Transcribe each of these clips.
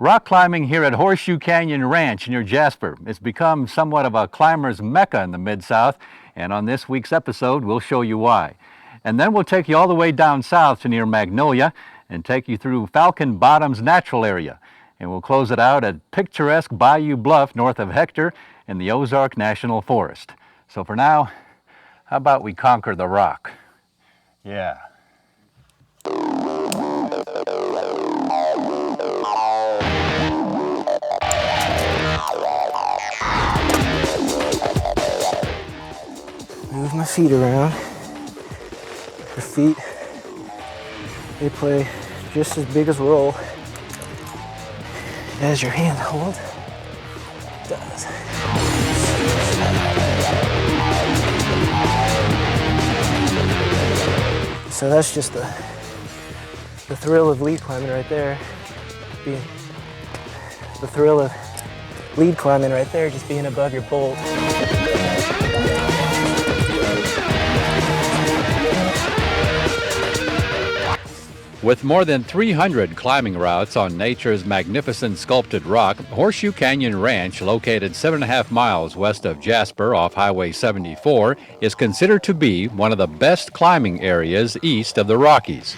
Rock climbing here at Horseshoe Canyon Ranch near Jasper. It's become somewhat of a climber's mecca in the Mid-South, and on this week's episode, we'll show you why. And then we'll take you all the way down south to near Magnolia and take you through Falcon Bottoms Natural Area. And we'll close it out at picturesque Bayou Bluff north of Hector in the Ozark National Forest. So for now, how about we conquer the rock? Yeah. Move my feet around. The feet, they play just as big as a role as your handhold does. So that's just the thrill of lead climbing right there. The thrill of lead climbing right there, just being above your bolt. With more than 300 climbing routes on nature's magnificent sculpted rock, Horseshoe Canyon Ranch, located 7.5 miles west of Jasper off Highway 74, is considered to be one of the best climbing areas east of the Rockies.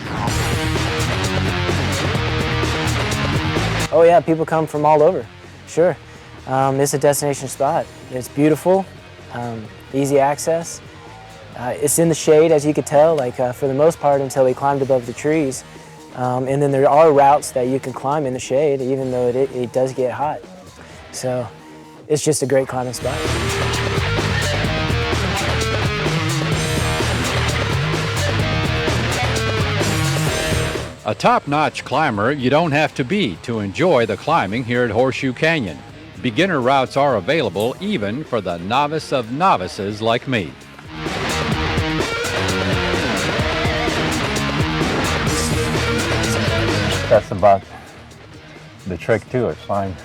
Oh yeah, people come from all over, sure. It's a destination spot. It's beautiful, easy access. It's in the shade, as you could tell, for the most part until we climbed above the trees. And then there are routes that you can climb in the shade, even though it does get hot. So it's just a great climbing spot. A top-notch climber you don't have to be to enjoy the climbing here at Horseshoe Canyon. Beginner routes are available even for the novice of novices like me. That's about the trick to it. Find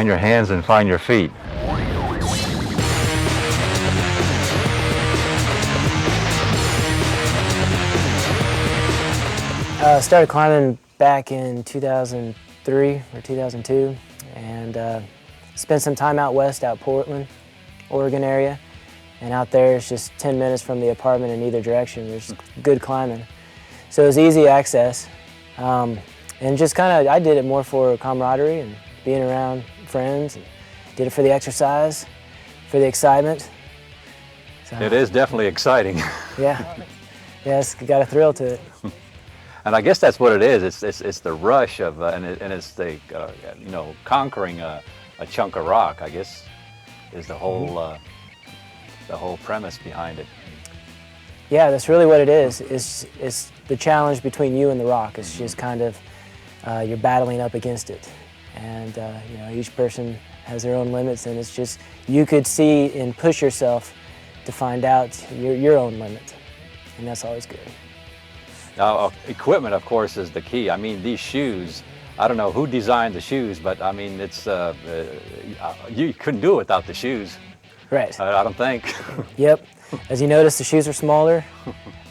your hands and find your feet. Started climbing back in 2003 or 2002, and spent some time out west, out Portland, Oregon area. And out there, it's just 10 minutes from the apartment in either direction. There's good climbing. So it was easy access, and just I did it more for camaraderie and being around friends. And did it for the exercise, for the excitement. So, it is definitely exciting. Yeah, it's got a thrill to it. And I guess that's what it is. It's the rush of, and it's the conquering a chunk of rock. I guess is the whole premise behind it. Yeah, that's really what it is. It's the challenge between you and the rock. It's just you're battling up against it, and each person has their own limits, and it's just you could see and push yourself to find out your own limit, and that's always good. Now, equipment, of course, is the key. I mean, these shoes. I don't know who designed the shoes, but I mean, it's you couldn't do it without the shoes. Right. I don't think. Yep. As you notice, the shoes are smaller,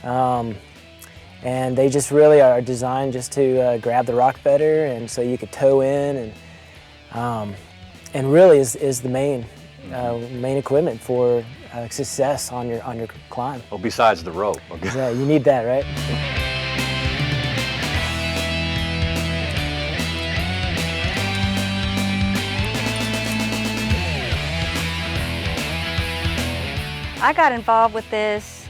and they just really are designed just to grab the rock better, and so you could toe in, and really is the main equipment for success on your climb. Well, besides the rope. Okay. Yeah, you need that, right? I got involved with this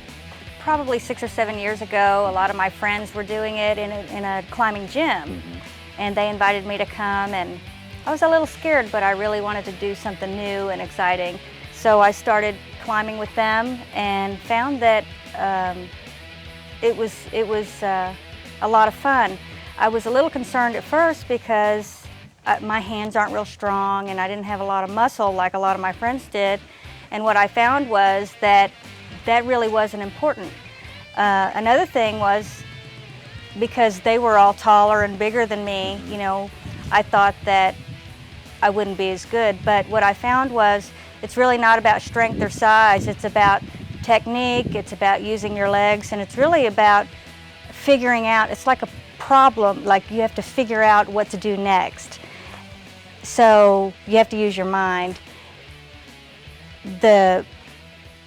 probably 6 or 7 years ago. A lot of my friends were doing it in a climbing gym, and they invited me to come, and I was a little scared, but I really wanted to do something new and exciting. So I started climbing with them and found that it was a lot of fun. I was a little concerned at first because my hands aren't real strong and I didn't have a lot of muscle like a lot of my friends did. And what I found was that really wasn't important. Another thing was because they were all taller and bigger than me, I thought that I wouldn't be as good. But what I found was it's really not about strength or size. It's about technique, it's about using your legs, and it's really about figuring out, it's like a problem, like you have to figure out what to do next. So you have to use your mind.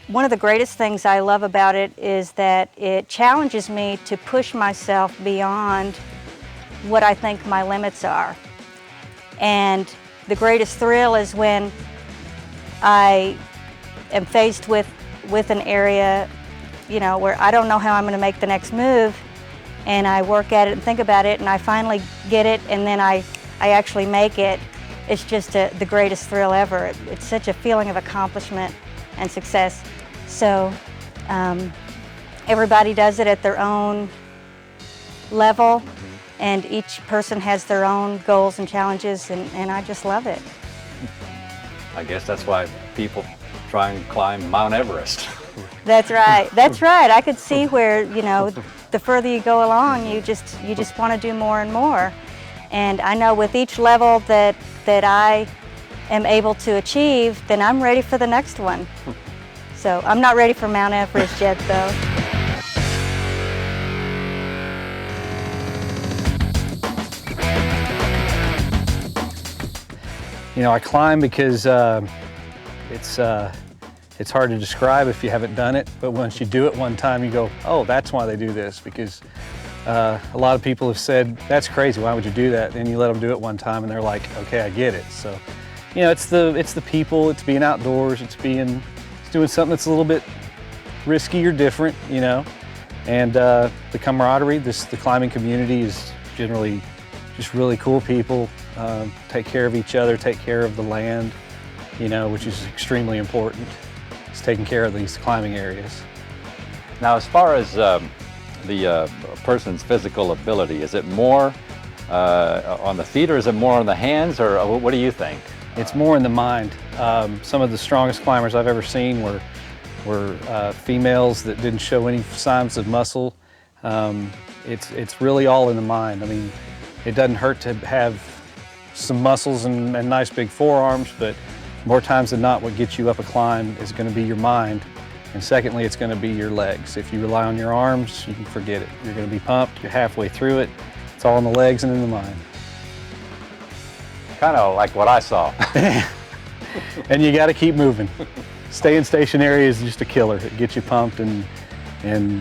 One of the greatest things I love about it is that it challenges me to push myself beyond what I think my limits are. And the greatest thrill is when I am faced with an area, you know, where I don't know how I'm going to make the next move, and I work at it and think about it, and I finally get it, and then I actually make it. It's just the greatest thrill ever. It's such a feeling of accomplishment and success. So everybody does it at their own level, and each person has their own goals and challenges, and I just love it. I guess that's why people try and climb Mount Everest. That's right. That's right. I could see where, you know, the further you go along, you just want to do more and more. And I know with each level that I am able to achieve, then I'm ready for the next one. So I'm not ready for Mount Everest yet, though. You know, I climb because it's hard to describe if you haven't done it, but once you do it one time, you go, oh, that's why they do this, because a lot of people have said, that's crazy, why would you do that? And you let them do it one time and they're like, okay, I get it. So, you know, it's the people, it's being outdoors, it's doing something that's a little bit risky or different, you know, and the camaraderie, the climbing community is generally just really cool people, take care of each other, take care of the land, you know, which is extremely important. It's taking care of these climbing areas. Now, as far as the person's physical ability, is it more on the feet, or is it more on the hands, or what do you think? It's more in the mind. Some of the strongest climbers I've ever seen were females that didn't show any signs of muscle. It's really all in the mind. I mean, it doesn't hurt to have some muscles and nice big forearms, but more times than not, what gets you up a climb is going to be your mind. And secondly, it's going to be your legs. If you rely on your arms, you can forget it. You're going to be pumped, you're halfway through it. It's all in the legs and in the mind. Kind of like what I saw. And you got to keep moving. Staying stationary is just a killer. It gets you pumped and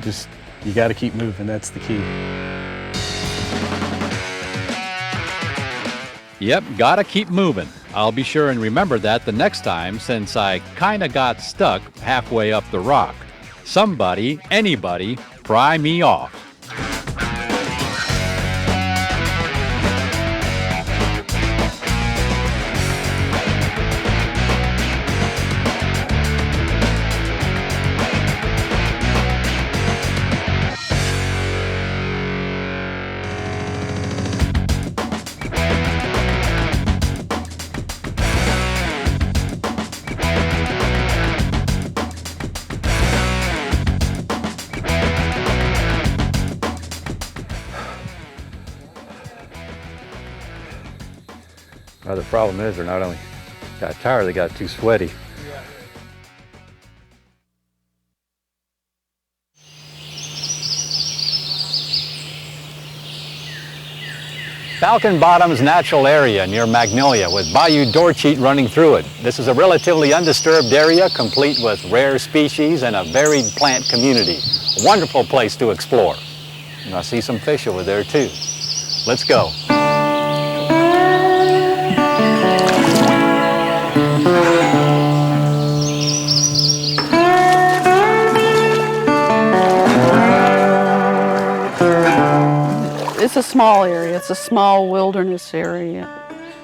just, you got to keep moving. That's the key. Yep, gotta keep moving. I'll be sure and remember that the next time, since I kinda got stuck halfway up the rock. Somebody, anybody, pry me off. Well, the problem is they're not only got tired, they got too sweaty. Falcon Bottoms Natural Area near Magnolia with Bayou Dorcheat running through it. This is a relatively undisturbed area complete with rare species and a varied plant community. A wonderful place to explore. And I see some fish over there too. Let's go. It's a small area. It's a small wilderness area.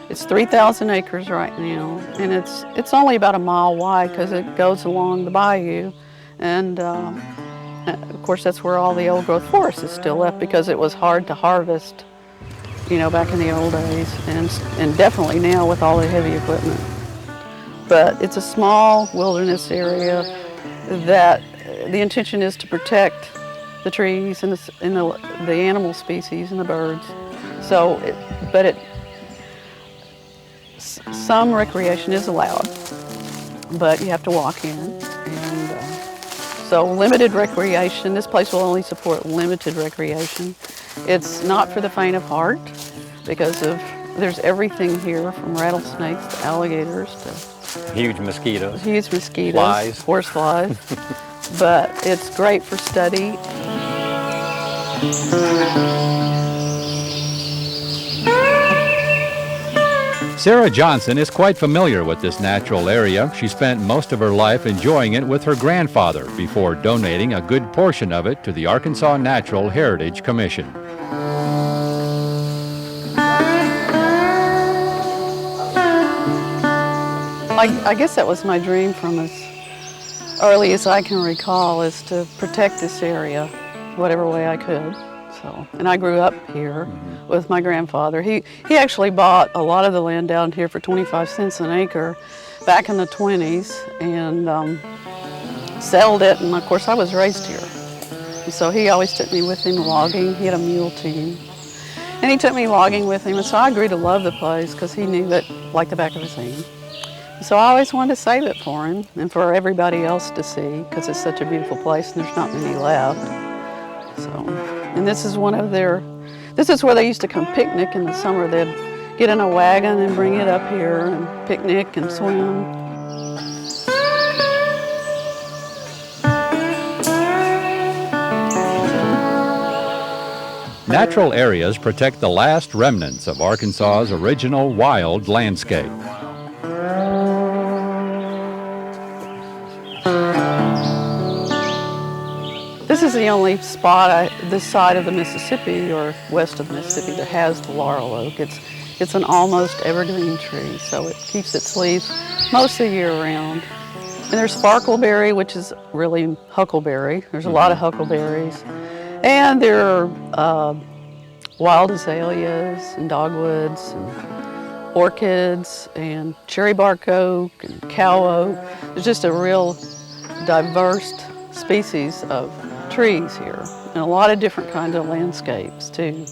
It's 3,000 acres right now, and it's only about a mile wide because it goes along the bayou, and of course that's where all the old growth forest is still left because it was hard to harvest, you know, back in the old days, and definitely now with all the heavy equipment. But it's a small wilderness area that the intention is to protect the trees and the animal species and the birds. So, some recreation is allowed, but you have to walk in. And so limited recreation, this place will only support limited recreation. It's not for the faint of heart because there's everything here from rattlesnakes to alligators to Huge mosquitoes. huge mosquitoes, Flies. horse flies. But it's great for study. Sarah Johnson is quite familiar with this natural area. She spent most of her life enjoying it with her grandfather before donating a good portion of it to the Arkansas Natural Heritage Commission. I guess that was my dream from as early as I can recall, is to protect this area whatever way I could. So, and I grew up here with my grandfather. He actually bought a lot of the land down here for 25 cents an acre back in the 20s and settled it. And of course, I was raised here. And so he always took me with him logging. He had a mule team. And he took me logging with him. And so I grew to love the place because he knew it like the back of his hand. So I always wanted to save it for him and for everybody else to see because it's such a beautiful place and there's not many left. So, and this is this is where they used to come picnic in the summer. They'd get in a wagon and bring it up here and picnic and swim. Natural areas protect the last remnants of Arkansas's original wild landscape. This is the only spot this side of the Mississippi or west of the Mississippi that has the laurel oak. It's an almost evergreen tree, so it keeps its leaves most of the year round. And there's sparkleberry, which is really huckleberry. There's a lot of huckleberries. And there are wild azaleas and dogwoods and orchids and cherry bark oak and cow oak. There's just a real diverse species of trees here and a lot of different kinds of landscapes too.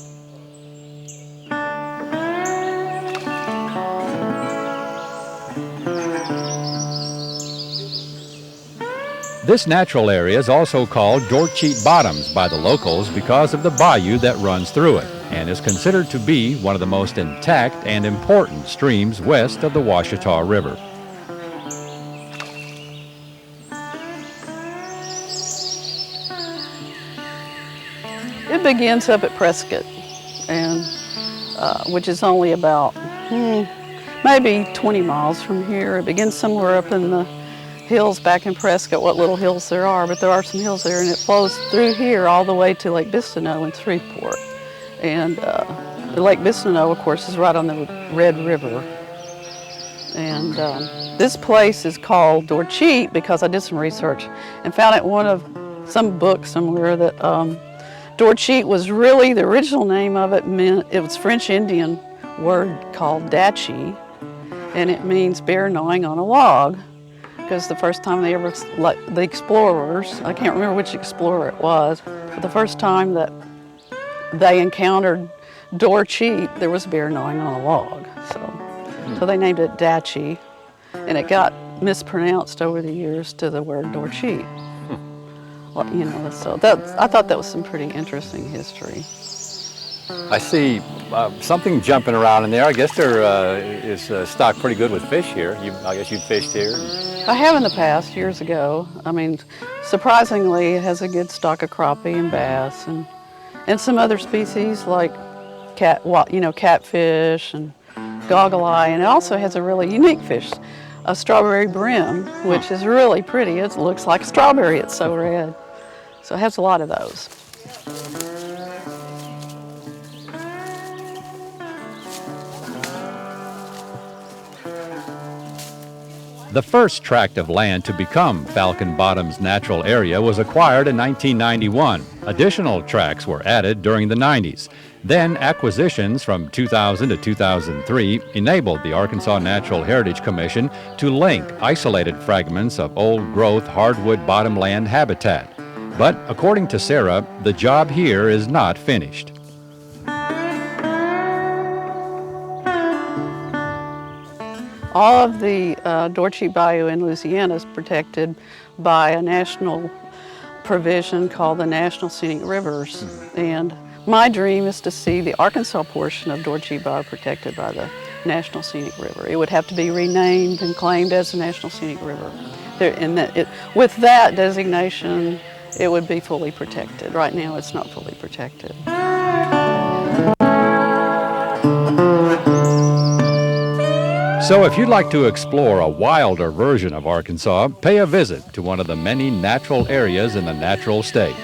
This natural area is also called Dorcheat Bottoms by the locals because of the bayou that runs through it and is considered to be one of the most intact and important streams west of the Ouachita River. It begins up at Prescott, and which is only about maybe 20 miles from here. It begins somewhere up in the hills back in Prescott, what little hills there are, but there are some hills there, and it flows through here all the way to Lake Bistineau in Shreveport. And Lake Bistineau, of course, is right on the Red River. And this place is called Dorcheat because I did some research and found it one of some book somewhere that Dorcheat was really, the original name of it meant, it was French Indian word called dachi, and it means bear gnawing on a log. Because the first time they ever, like the explorers, I can't remember which explorer it was, but the first time that they encountered Dorcheat, there was bear gnawing on a log. So they named it dachi, and it got mispronounced over the years to the word Dorcheat. Well, you know, so I thought that was some pretty interesting history. I see something jumping around in there. I guess there is stocked pretty good with fish here. I guess you've fished here. I have in the past, years ago. I mean, surprisingly, it has a good stock of crappie and bass and some other species like catfish and goggle eye, and it also has a really unique fish, a strawberry brim, which is really pretty. It looks like a strawberry, it's so red. So it has a lot of those. The first tract of land to become Falcon Bottoms Natural Area was acquired in 1991. Additional tracts were added during the 90s. Then acquisitions from 2000 to 2003 enabled the Arkansas Natural Heritage Commission to link isolated fragments of old-growth hardwood bottomland habitat. But according to Sarah, the job here is not finished. All of the Dorcheat Bayou in Louisiana is protected by a national provision called the National Scenic Rivers. And My dream is to see the Arkansas portion of Dorcheat Bayou protected by the National Scenic River. It would have to be renamed and claimed as the National Scenic River. With that designation, it would be fully protected. Right now, it's not fully protected. So if you'd like to explore a wilder version of Arkansas, pay a visit to one of the many natural areas in the natural state.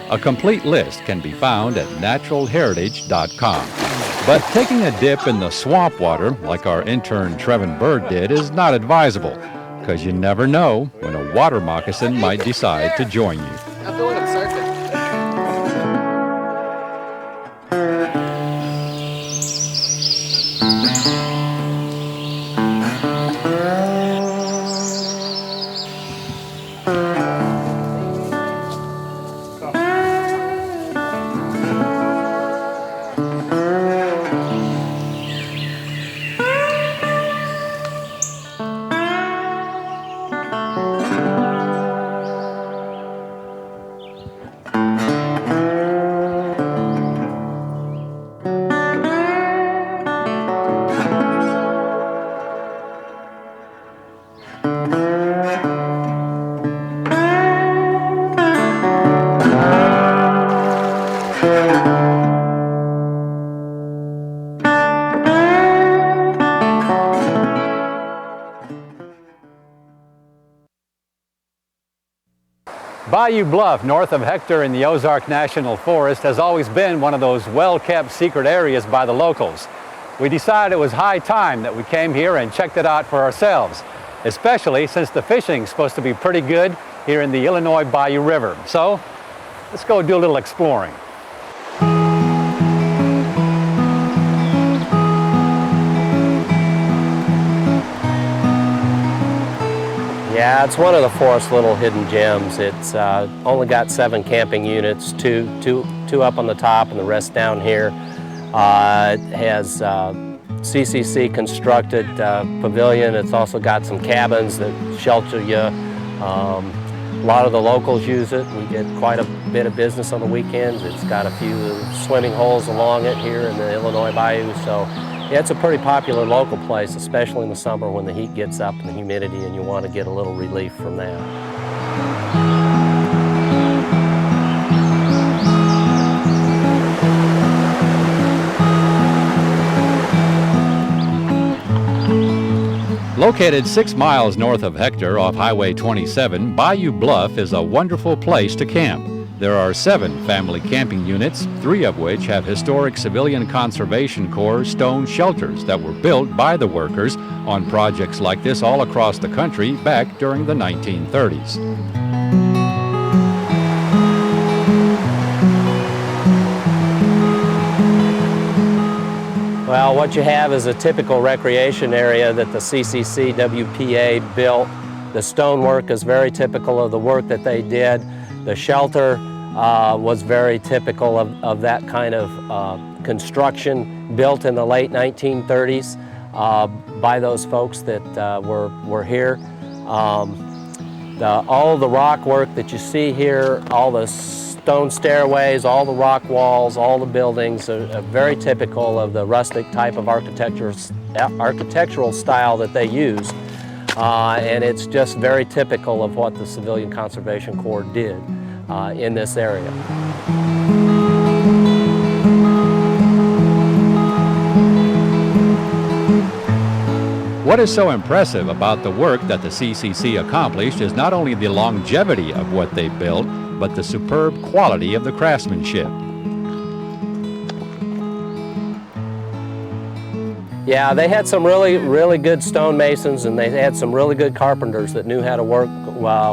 A complete list can be found at naturalheritage.com. But taking a dip in the swamp water, like our intern Trevin Bird did, is not advisable, because you never know when a water moccasin might decide to join you. Bayou Bluff, north of Hector in the Ozark National Forest, has always been one of those well-kept secret areas by the locals. We decided it was high time that we came here and checked it out for ourselves, especially since the fishing's supposed to be pretty good here in the Illinois Bayou River. So, let's go do a little exploring. Yeah, it's one of the forest's little hidden gems. It's only got 7 camping units, two up on the top and the rest down here. It has CCC constructed pavilion. It's also got some cabins that shelter you. A lot of the locals use it. We get quite a bit of business on the weekends. It's got a few swimming holes along it here in the Illinois Bayou. So yeah, it's a pretty popular local place, especially in the summer when the heat gets up and the humidity and you want to get a little relief from that. Located 6 miles north of Hector off Highway 27, Bayou Bluff is a wonderful place to camp. There are 7 family camping units, 3 of which have historic Civilian Conservation Corps stone shelters that were built by the workers on projects like this all across the country back during the 1930s. Well, what you have is a typical recreation area that the CCC WPA built. The stonework is very typical of the work that they did. The shelter was very typical of that kind of construction, built in the late 1930s by those folks that were here. All the rock work that you see here, all the stone stairways, all the rock walls, all the buildings are very typical of the rustic type of architectural style that they use. And it's just very typical of what the Civilian Conservation Corps did in this area. What is so impressive about the work that the CCC accomplished is not only the longevity of what they built, but the superb quality of the craftsmanship. Yeah, they had some really good stonemasons, and they had some really good carpenters that knew how to work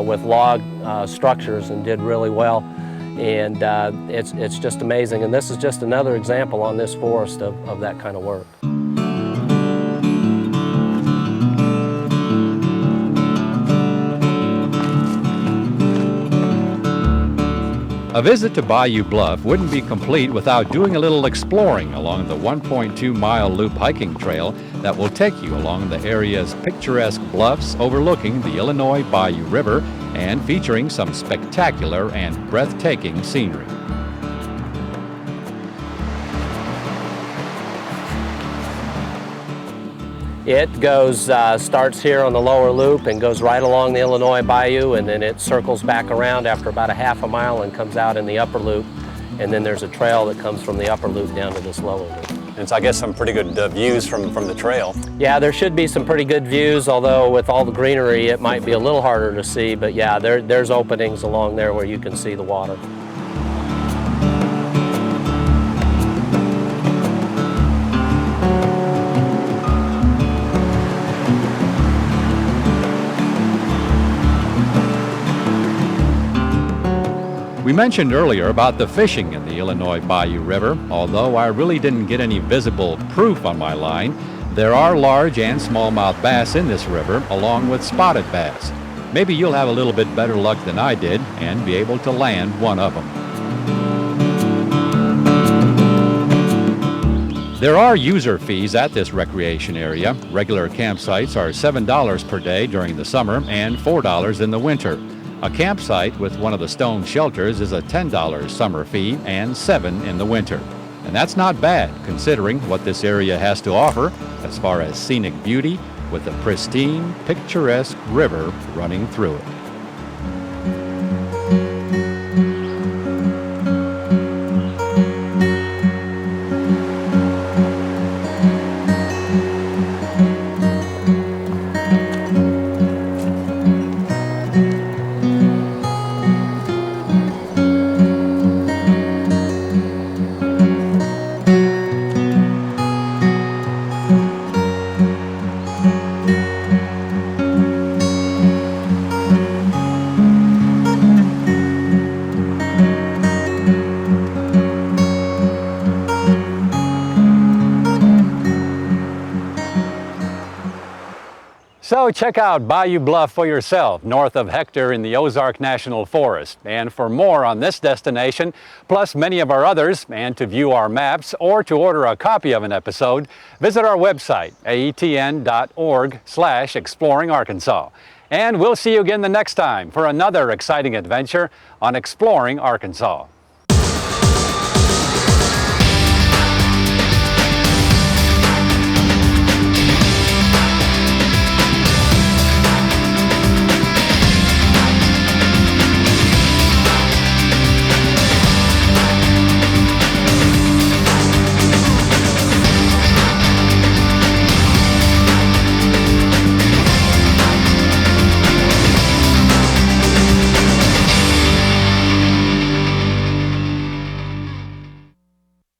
with log structures and did really well. And it's just amazing. And this is just another example on this forest of that kind of work. A visit to Bayou Bluff wouldn't be complete without doing a little exploring along the 1.2-mile loop hiking trail that will take you along the area's picturesque bluffs overlooking the Illinois Bayou River and featuring some spectacular and breathtaking scenery. It goes, starts here on the lower loop and goes right along the Illinois Bayou, and then it circles back around after about a half a mile and comes out in the upper loop. And then there's a trail that comes from the upper loop down to this lower loop. And it's, I guess, some pretty good views from the trail. Yeah, there should be some pretty good views, although with all the greenery it might be a little harder to see, but yeah, there's openings along there where you can see the water. We mentioned earlier about the fishing in the Illinois Bayou River. Although I really didn't get any visible proof on my line, there are large and smallmouth bass in this river, along with spotted bass. Maybe you'll have a little bit better luck than I did and be able to land one of them. There are user fees at this recreation area. Regular campsites are $7 per day during the summer and $4 in the winter. A campsite with one of the stone shelters is a $10 summer fee and $7 in the winter. And that's not bad, considering what this area has to offer as far as scenic beauty, with a pristine, picturesque river running through it. So check out Bayou Bluff for yourself, north of Hector in the Ozark National Forest. And for more on this destination, plus many of our others, and to view our maps or to order a copy of an episode, visit our website, aetn.org/exploringarkansas. And we'll see you again the next time for another exciting adventure on Exploring Arkansas.